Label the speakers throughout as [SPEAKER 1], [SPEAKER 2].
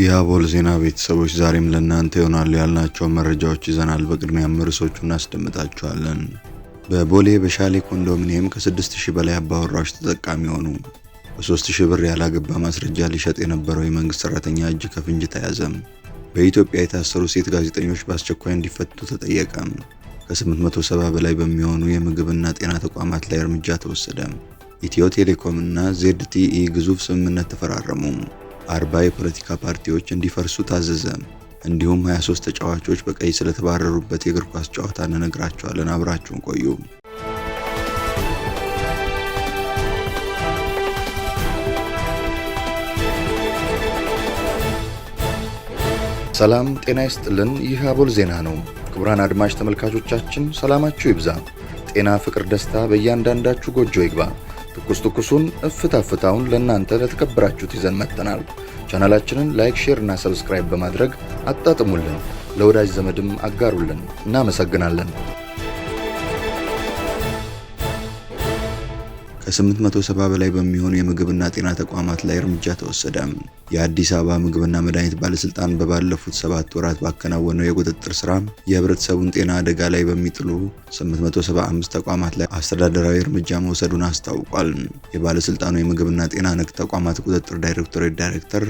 [SPEAKER 1] የአቦል ዜና ቤተሰቦች ዛሬም ለእናንተ ይሆናሉ ያልናቸው መረጃዎች ይዘናል። በቅድሚያም ርዕሶቹን እናስደምጣቸዋለን። በቦሌ በሻሌ ኮንዶሚኒየም ከ6000 በላይ አባወራዎች ተጠቃሚ ሆኑ። በ3000 ብር ያላገባ ማስረጃ ሊሸጥ የነበረው የመንግስት ሰራተኛ እጅ ከፍንጅ ተያዘ። በኢትዮጵያ የታሰሩ ሴት ጋዜጠኞች በአስቸኳይ እንዲፈቱ ተጠየቀ። ከ870 በላይ በሚሆኑ የምግብና ጤና ተቋማት ላይ እርምጃ ተወሰደ። ኢትዮ ቴሌኮም እና ZTE ግዙፍ ስምምነት ተፈራረሙ። 40 የፖለቲካ ፓርቲዎች እንዲፈርሱ ታዘዘ። እንዲሁም 23 ተጫዋቾች በቀይ ስለተባረሩበት የእግር ኳስ ጨዋታ እንነግራችኋለን። አብራችሁን ቆዩ። ሰላም ጤና ይስጥልን። ይህ አቦል ዜና ነው። ክቡራን አድማጭ ተመልካቾቻችን ሰላማችሁ ይብዛ፣ ጤና፣ ፍቅር፣ ደስታ በእያንዳንዳችሁ ጎጆ ይግባ። ትኩሱን እፍታውን ለእናንተ ለተከበራችሁት ይዘን መጥተናል። ቻናላችንን ላይክ፣ ሼር እና ሰብስክራይብ በማድረግ አጣጥሙልን፣ ለወዳጅ ዘመድም አጋሩልን። እናመሰግናለን። ከ870 በላይ በሚሆኑ የምግብና ጤና ተቋማት ላይ እርምጃ ተወሰደ። የአዲስ አበባ ምግብና መድኃኒት ባለስልጣን በባለፉት 7 ወራት ባከናወነው የቁጥጥር ስራ የህብረተሰቡን ጤና አደጋ ላይ በሚጥሉ 875 ተቋማት ላይ አስተዳደራዊ እርምጃ መውሰዱን አስታውቋል። የባለስልጣኑ የምግብና ጤና ነክ ተቋማት ቁጥጥር ዳይሬክተር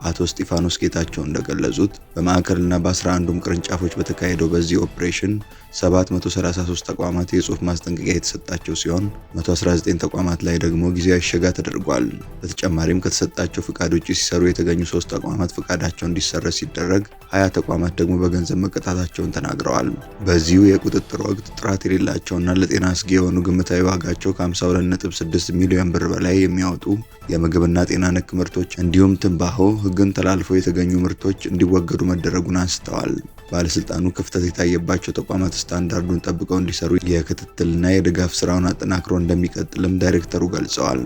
[SPEAKER 1] አቶ እስጢፋኖስ ጌታቸው እንደገለጹት በማዕከልና በ11ዱም ቅርንጫፎች በተካሄደው በዚህ ኦፕሬሽን 733 ተቋማት የጽሑፍ ማስጠንቀቂያ የተሰጣቸው ሲሆን 119 ተቋማት ላይ ደግሞ ጊዜያዊ እሽጋ ተደርጓል። በተጨማሪም ከተሰጣቸው ፍቃድ ውጪ ሲሰሩ የተገኙ 3 ተቋማት ፍቃዳቸው እንዲሰረዝ ሲደረግ 20 ተቋማት ደግሞ በገንዘብ መቀጣታቸውን ተናግረዋል። በዚሁ የቁጥጥር ወቅት ጥራት የሌላቸውና ለጤና አስጊ የሆኑ ግምታዊ ዋጋቸው ከ52.6 ሚሊዮን ብር በላይ የሚያወጡ የምግብና ጤና ነክ ምርቶች እንዲሁም ትንባሆ ሕግን ተላልፈው የተገኙ ምርቶች እንዲወገዱ መደረጉን አንስተዋል። ባለስልጣኑ ክፍተት የታየባቸው ተቋማት ስታንዳርዱን ጠብቀው እንዲሰሩ የክትትልና የድጋፍ ስራውን አጠናክሮ እንደሚቀጥልም ዳይሬክተሩ ገልጸዋል።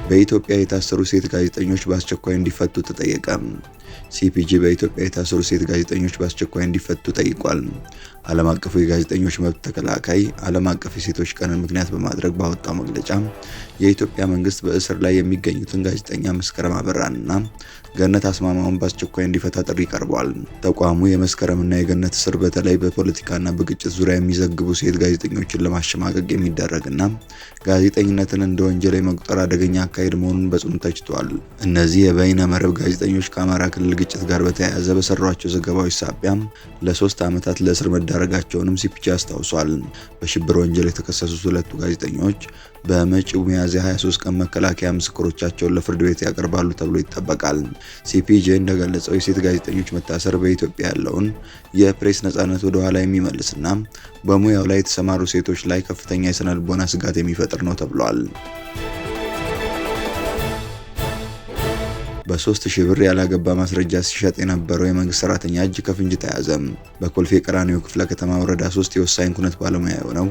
[SPEAKER 1] በኢትዮጵያ የታሰሩ ሴት ጋዜጠኞች በአስቸኳይ እንዲፈቱ ተጠየቀ። CPJ በኢትዮጵያ የታሰሩ ሴት ጋዜጠኞች በአስቸኳይ እንዲፈቱ ጠይቋል። ዓለም አቀፉ የጋዜጠኞች መብት ተከላካይ ዓለም አቀፍ የሴቶች ቀንን ምክንያት በማድረግ ባወጣው መግለጫ የኢትዮጵያ መንግስት በእስር ላይ የሚገኙትን ጋዜጠኛ መስከረም አበራንና ገነት አስማማውን በአስቸኳይ እንዲፈታ ጥሪ ቀርቧል። ተቋሙ የመስከረምና የገነት እስር በተለይ በፖለቲካና በግጭት ዙሪያ የሚዘግቡ ሴት ጋዜጠኞችን ለማሸማቀቅ የሚደረግና ጋዜጠኝነትን እንደ ወንጀል የመቁጠር አደገኛ አካሄድ መሆኑን በጽኑ ተችቷል። እነዚህ የበይነ መረብ ጋዜጠኞች ከአማራ ክልል ግጭት ጋር በተያያዘ በሰሯቸው ዘገባዎች ሳቢያ ለ3 ዓመታት ለእስር መዳረጋቸውንም CPJ አስታውሷል። በሽብር ወንጀል የተከሰሱት 2ቱ ጋዜጠኞች በመጪው ሚያዝያ 23 ቀን መከላከያ ምስክሮቻቸውን ለፍርድ ቤት ያቀርባሉ ተብሎ ይጠበቃል። CPJ እንደገለጸው የሴት ጋዜጠኞች መታሰር በኢትዮጵያ ያለውን የፕሬስ ነጻነት ወደ ኋላ የሚመልስና በሙያው ላይ የተሰማሩ ሴቶች ላይ ከፍተኛ የስነ ልቦና ስጋት የሚፈጥር ነው ተብሏል። በ3000 ብር ያላገባ ማስረጃ ሲሸጥ የነበረው የመንግስት ሰራተኛ እጅ ከፍንጅ ተያዘ። በኮልፌ ቀራኒዮ ክፍለ ከተማ ወረዳ 3 የወሳኝ ኩነት ባለሙያ የሆነው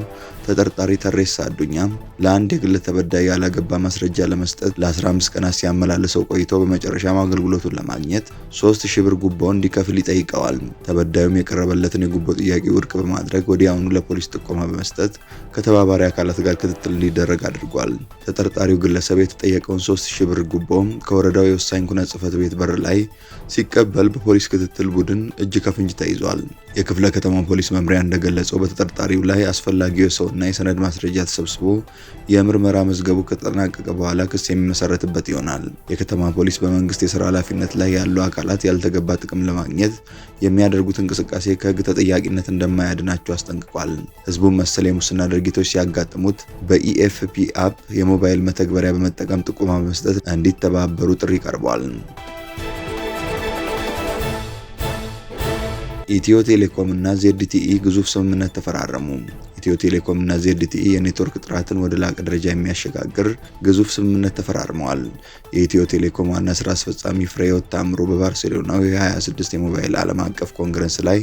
[SPEAKER 1] ተጠርጣሪ ተሬሳ አዱኛ ለአንድ የግል ተበዳይ ያላገባ ማስረጃ ለመስጠት ለ15 ቀናት ሲያመላልሰው ቆይቶ በመጨረሻም አገልግሎቱን ለማግኘት 3000 ብር ጉቦ እንዲከፍል ይጠይቀዋል። ተበዳዩም የቀረበለትን የጉቦ ጥያቄ ውድቅ በማድረግ ወዲያውኑ ለፖሊስ ጥቆማ በመስጠት ከተባባሪ አካላት ጋር ክትትል እንዲደረግ አድርጓል። ተጠርጣሪው ግለሰብ የተጠየቀውን 3000 ብር ጉቦ ከወረዳው የወሳኝ ኩነት ጽሕፈት ቤት በር ላይ ሲቀበል በፖሊስ ክትትል ቡድን እጅ ከፍንጅ ተይዟል። የክፍለ ከተማው ፖሊስ መምሪያ እንደገለጸው በተጠርጣሪው ላይ አስፈላጊው የሰውና የሰነድ ማስረጃ ተሰብስቦ የምርመራ መዝገቡ ከተጠናቀቀ በኋላ ክስ የሚመሰረትበት ይሆናል። የከተማ ፖሊስ በመንግስት የሥራ ኃላፊነት ላይ ያሉ አካላት ያልተገባ ጥቅም ለማግኘት የሚያደርጉት እንቅስቃሴ ከሕግ ተጠያቂነት እንደማያድናቸው አስጠንቅቋል። ህዝቡም መሰል የሙስና ድርጊቶች ሲያጋጥሙት በEFP አፕ የሞባይል መተግበሪያ በመጠቀም ጥቆማ በመስጠት እንዲተባበሩ ጥሪ ቀርቧል። ኢትዮ ቴሌኮም እና ZTE ግዙፍ ስምምነት ተፈራረሙ። ኢትዮ ቴሌኮም እና ZTE የኔትወርክ ጥራትን ወደ ላቀ ደረጃ የሚያሸጋግር ግዙፍ ስምምነት ተፈራርመዋል። የኢትዮ ቴሌኮም ዋና ስራ አስፈጻሚ ፍሬሕይወት ታምሩ በባርሴሎናው የ26 የሞባይል ዓለም አቀፍ ኮንግረስ ላይ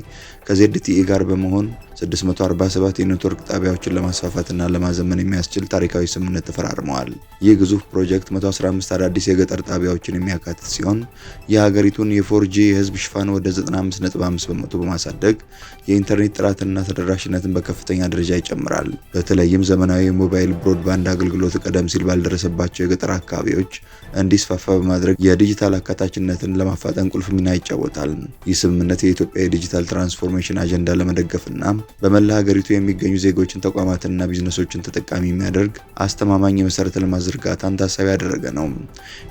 [SPEAKER 1] ከZTE ጋር በመሆን 647 የኔትወርክ ጣቢያዎችን ለማስፋፋትና ለማዘመን የሚያስችል ታሪካዊ ስምምነት ተፈራርመዋል። ይህ ግዙፍ ፕሮጀክት 115 አዳዲስ የገጠር ጣቢያዎችን የሚያካትት ሲሆን የሀገሪቱን የ4G የህዝብ ሽፋን ወደ 95.5 በመቶ በማሳደግ የኢንተርኔት ጥራትንና ተደራሽነትን በከፍተኛ ደረጃ ይጨምራል። በተለይም ዘመናዊ የሞባይል ብሮድባንድ አገልግሎት ቀደም ሲል ባልደረሰባቸው የገጠር አካባቢዎች እንዲስፋፋ በማድረግ የዲጂታል አካታችነትን ለማፋጠን ቁልፍ ሚና ይጫወታል። ይህ ስምምነት የኢትዮጵያ የዲጂታል ትራንስፎርሜሽን አጀንዳ ለመደገፍና በመላ ሀገሪቱ የሚገኙ ዜጎችን፣ ተቋማትንና ቢዝነሶችን ተጠቃሚ የሚያደርግ አስተማማኝ የመሰረተ ልማት ዝርጋታን ታሳቢ ያደረገ ነው።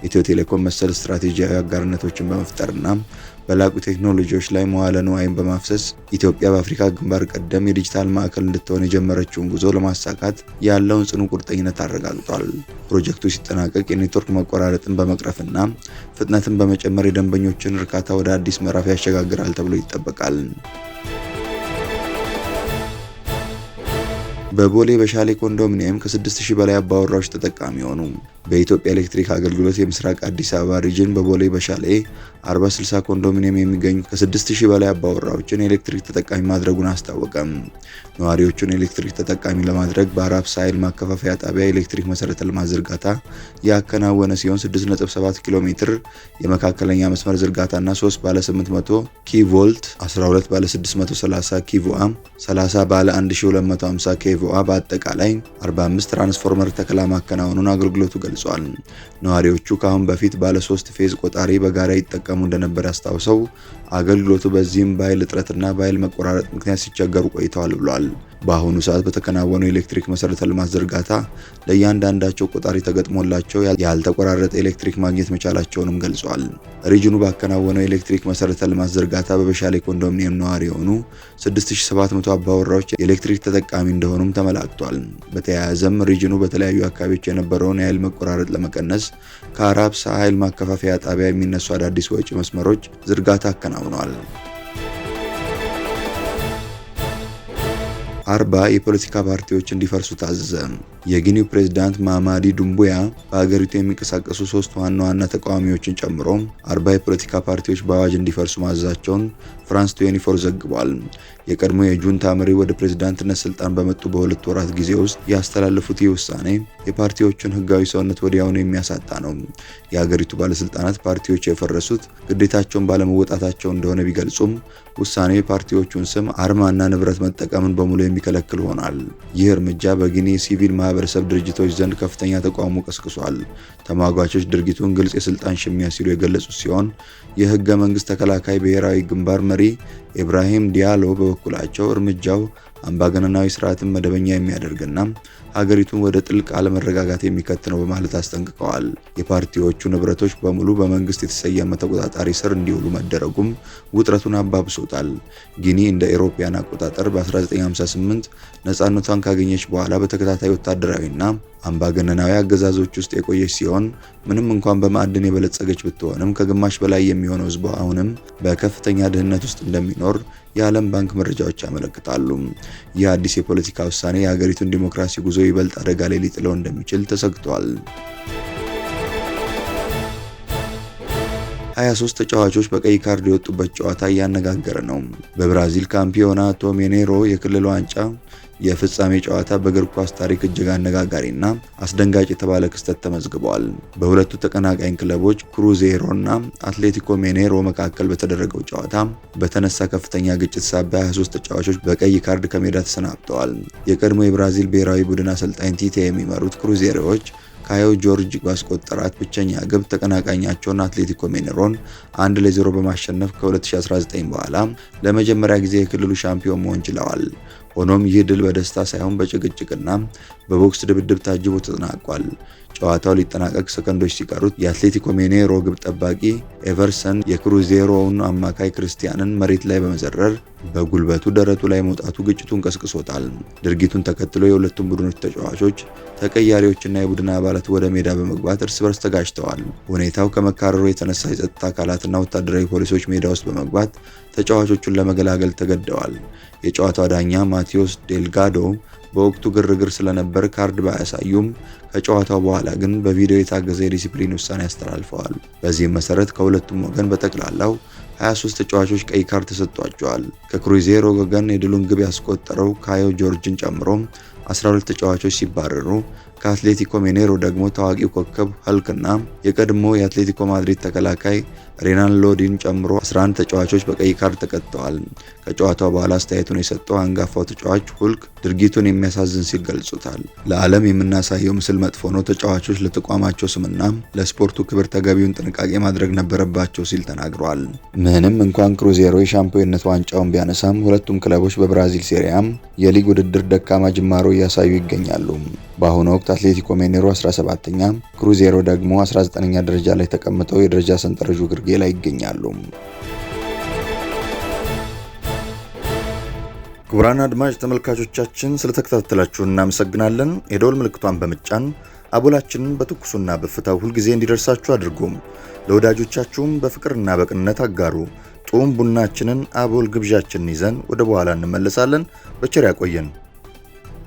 [SPEAKER 1] ኢትዮ ቴሌኮም መሰል ስትራቴጂያዊ አጋርነቶችን በመፍጠርና በላቁ ቴክኖሎጂዎች ላይ መዋለ ንዋይን በማፍሰስ ኢትዮጵያ በአፍሪካ ግንባር ቀደም የዲጂታል ማዕከል እንድትሆን የጀመረችውን ጉዞ ለማሳካት ያለውን ጽኑ ቁርጠኝነት አረጋግጧል። ፕሮጀክቱ ሲጠናቀቅ የኔትወርክ መቆራረጥን በመቅረፍና ፍጥነትን በመጨመር የደንበኞችን እርካታ ወደ አዲስ ምዕራፍ ያሸጋግራል ተብሎ ይጠበቃል። በቦሌ በሻሌ ኮንዶሚኒየም ከ6000 በላይ አባወራዎች ተጠቃሚ ሆኑ። በኢትዮጵያ ኤሌክትሪክ አገልግሎት የምስራቅ አዲስ አበባ ሪጅን በቦሌ በሻሌ 40/60 ኮንዶሚኒየም የሚገኙ ከ6000 በላይ አባወራዎችን የኤሌክትሪክ ተጠቃሚ ማድረጉን አስታወቀም። ነዋሪዎቹን ኤሌክትሪክ ተጠቃሚ ለማድረግ በአራብሳ ኃይል ማከፋፈያ ጣቢያ የኤሌክትሪክ መሰረተ ልማት ዝርጋታ ያከናወነ ሲሆን 6.7 ኪሎ ሜትር የመካከለኛ መስመር ዝርጋታና 3 ባለ 800 ኪቮልት፣ 12 ባለ 630 ኪቮአ፣ 30 ባለ 1250 ኪቮአ በአጠቃላይ 45 ትራንስፎርመር ተከላ ማከናወኑን አገልግሎቱ ገልጿል። ነዋሪዎቹ ከአሁን በፊት ባለ 3 ፌዝ ቆጣሪ በጋራ ይጠቀሙ እንደነበር አስታውሰው አገልግሎቱ በዚህም በኃይል እጥረትና በኃይል መቆራረጥ ምክንያት ሲቸገሩ ቆይተዋል ብሏል። በአሁኑ ሰዓት በተከናወነው የኤሌክትሪክ መሰረተ ልማት ዝርጋታ ለእያንዳንዳቸው ቆጣሪ ተገጥሞላቸው ያልተቆራረጠ ኤሌክትሪክ ማግኘት መቻላቸውንም ገልጿል። ሪጅኑ ባከናወነው የኤሌክትሪክ መሰረተ ልማት ዝርጋታ በበሻሌ ኮንዶሚኒየም ነዋሪ የሆኑ 6700 አባወራዎች የኤሌክትሪክ ተጠቃሚ እንደሆኑም ተመላክቷል። በተያያዘም ሪጅኑ በተለያዩ አካባቢዎች የነበረውን የኃይል መቆራረጥ ለመቀነስ ከአራብሳ ኃይል ማከፋፈያ ጣቢያ የሚነሱ አዳዲስ ወጪ መስመሮች ዝርጋታ አከናውኗል። 40 የፖለቲካ ፓርቲዎች እንዲፈርሱ ታዘዘ። የጊኒው ፕሬዝዳንት ማማዲ ዱምቡያ በሀገሪቱ የሚንቀሳቀሱ 3 ዋና ዋና ተቃዋሚዎችን ጨምሮ 40 የፖለቲካ ፓርቲዎች በአዋጅ እንዲፈርሱ ማዘዛቸውን ፍራንስ 24 ዘግቧል። የቀድሞ የጁንታ መሪ ወደ ፕሬዝዳንትነት ስልጣን በመጡ በ2 ወራት ጊዜ ውስጥ ያስተላለፉት ይህ ውሳኔ የፓርቲዎቹን ህጋዊ ሰውነት ወዲያውኑ የሚያሳጣ ነው። የሀገሪቱ ባለስልጣናት ፓርቲዎች የፈረሱት ግዴታቸውን ባለመወጣታቸው እንደሆነ ቢገልጹም ውሳኔው የፓርቲዎቹን ስም፣ አርማና ንብረት መጠቀምን በሙሉ የሚከለክል ሆኗል። ይህ እርምጃ በጊኒ ሲቪል ማህበረሰብ ድርጅቶች ዘንድ ከፍተኛ ተቃውሞ ቀስቅሷል። ተሟጋቾች ድርጊቱን ግልጽ የስልጣን ሽሚያ ሲሉ የገለጹት ሲሆን የህገ መንግስት ተከላካይ ብሔራዊ ግንባር መሪ ኢብራሂም ዲያሎ በበኩላቸው እርምጃው አምባገነናዊ ስርዓትን መደበኛ የሚያደርግና ሀገሪቱን ወደ ጥልቅ አለመረጋጋት የሚከት ነው በማለት አስጠንቅቀዋል። የፓርቲዎቹ ንብረቶች በሙሉ በመንግስት የተሰየመ ተቆጣጣሪ ስር እንዲውሉ መደረጉም ውጥረቱን አባብሶታል። ጊኒ እንደ አውሮፓውያን አቆጣጠር በ1958 ነፃነቷን ካገኘች በኋላ በተከታታይ ወታደራዊና አምባገነናዊ አገዛዞች ውስጥ የቆየች ሲሆን ምንም እንኳን በማዕድን የበለጸገች ብትሆንም ከግማሽ በላይ የሚሆነው ህዝቡ አሁንም በከፍተኛ ድህነት ውስጥ እንደሚኖር የዓለም ባንክ መረጃዎች ያመለክታሉ። ይህ አዲስ የፖለቲካ ውሳኔ የሀገሪቱን ዲሞክራሲ ጉዞ ይበልጥ አደጋ ላይ ሊጥለው እንደሚችል ተሰግቷል። 23 ተጫዋቾች በቀይ ካርድ የወጡበት ጨዋታ እያነጋገረ ነው። በብራዚል ካምፒዮናቶ ሚኔይሮ የክልል ዋንጫ የፍጻሜ ጨዋታ በእግር ኳስ ታሪክ እጅግ አነጋጋሪና አስደንጋጭ የተባለ ክስተት ተመዝግቧል። በሁለቱ ተቀናቃኝ ክለቦች ክሩዜይሮና አትሌቲኮ ሚኔይሮ መካከል በተደረገው ጨዋታ በተነሳ ከፍተኛ ግጭት ሳቢያ 23 ተጫዋቾች በቀይ ካርድ ከሜዳ ተሰናብተዋል። የቀድሞ የብራዚል ብሔራዊ ቡድን አሰልጣኝ ቲቴ የሚመሩት ክሩዜይሮዎች ካዮ ጆርጅ ባስቆጠራት ብቸኛ ግብ ተቀናቃኛቸውን አትሌቲኮ ሚኔይሮን 1-0 በማሸነፍ ከ2019 በኋላ ለመጀመሪያ ጊዜ የክልሉ ሻምፒዮን መሆን ችለዋል። ሆኖም ይህ ድል በደስታ ሳይሆን በጭቅጭቅና በቦክስ ድብድብ ታጅቦ ተጠናቋል። ጨዋታው ሊጠናቀቅ ሰከንዶች ሲቀሩት የአትሌቲኮ ሚኔይሮ ግብ ጠባቂ ኤቨርሰን የክሩዜይሮውን አማካይ ክርስቲያንን መሬት ላይ በመዘረር በጉልበቱ ደረቱ ላይ መውጣቱ ግጭቱን ቀስቅሶታል። ድርጊቱን ተከትሎ የሁለቱም ቡድኖች ተጫዋቾች፣ ተቀያሪዎችና የቡድን አባላት ወደ ሜዳ በመግባት እርስ በርስ ተጋጭተዋል። ሁኔታው ከመካረሩ የተነሳ የጸጥታ አካላትና ወታደራዊ ፖሊሶች ሜዳ ውስጥ በመግባት ተጫዋቾቹን ለመገላገል ተገደዋል። የጨዋታው ዳኛ ማቴዎስ ዴልጋዶ በወቅቱ ግርግር ስለነበር ካርድ ባያሳዩም ከጨዋታው በኋላ ግን በቪዲዮ የታገዘ የዲሲፕሊን ውሳኔ አስተላልፈዋል። በዚህም መሰረት ከሁለቱም ወገን በጠቅላላው 23 ተጫዋቾች ቀይ ካርድ ተሰጥቷቸዋል። ከክሩዜሮ ወገን የድሉን ግብ ያስቆጠረው ካዮ ጆርጅን ጨምሮ 12 ተጫዋቾች ሲባረሩ ከአትሌቲኮ ሚኔሮ ደግሞ ታዋቂው ኮከብ ሀልክና የቀድሞ የአትሌቲኮ ማድሪድ ተከላካይ ሬናን ሎዲን ጨምሮ 11 ተጫዋቾች በቀይ ካርድ ተቀጥተዋል። ከጨዋታው በኋላ አስተያየቱን የሰጠው አንጋፋው ተጫዋች ሁልክ ድርጊቱን የሚያሳዝን ሲል ገልጾታል። ለዓለም የምናሳየው ምስል መጥፎ ነው። ተጫዋቾች ለተቋማቸው ስምና ለስፖርቱ ክብር ተገቢውን ጥንቃቄ ማድረግ ነበረባቸው ሲል ተናግሯል። ምንም እንኳን ክሩዜሮ የሻምፒዮንነት ዋንጫውን ቢያነሳም ሁለቱም ክለቦች በብራዚል ሴሪያም የሊግ ውድድር ደካማ ጅማሮ እያሳዩ ይገኛሉ። በአሁኑ ወቅት አትሌቲኮ ሚኔሮ 17ኛ፣ ክሩዜሮ ደግሞ 19ኛ ደረጃ ላይ ተቀምጠው የደረጃ ሰንጠረዡ ግርጌ ላይ ይገኛሉ። ክቡራን አድማጭ ተመልካቾቻችን ስለተከታተላችሁ እናመሰግናለን። የደወል ምልክቷን በመጫን አቦላችንን በትኩሱና በፍታው ሁልጊዜ እንዲደርሳችሁ አድርጉም። ለወዳጆቻችሁም በፍቅርና በቅንነት አጋሩ። ጡም ቡናችንን አቦል ግብዣችንን ይዘን ወደ በኋላ እንመለሳለን። በቸር ያቆየን።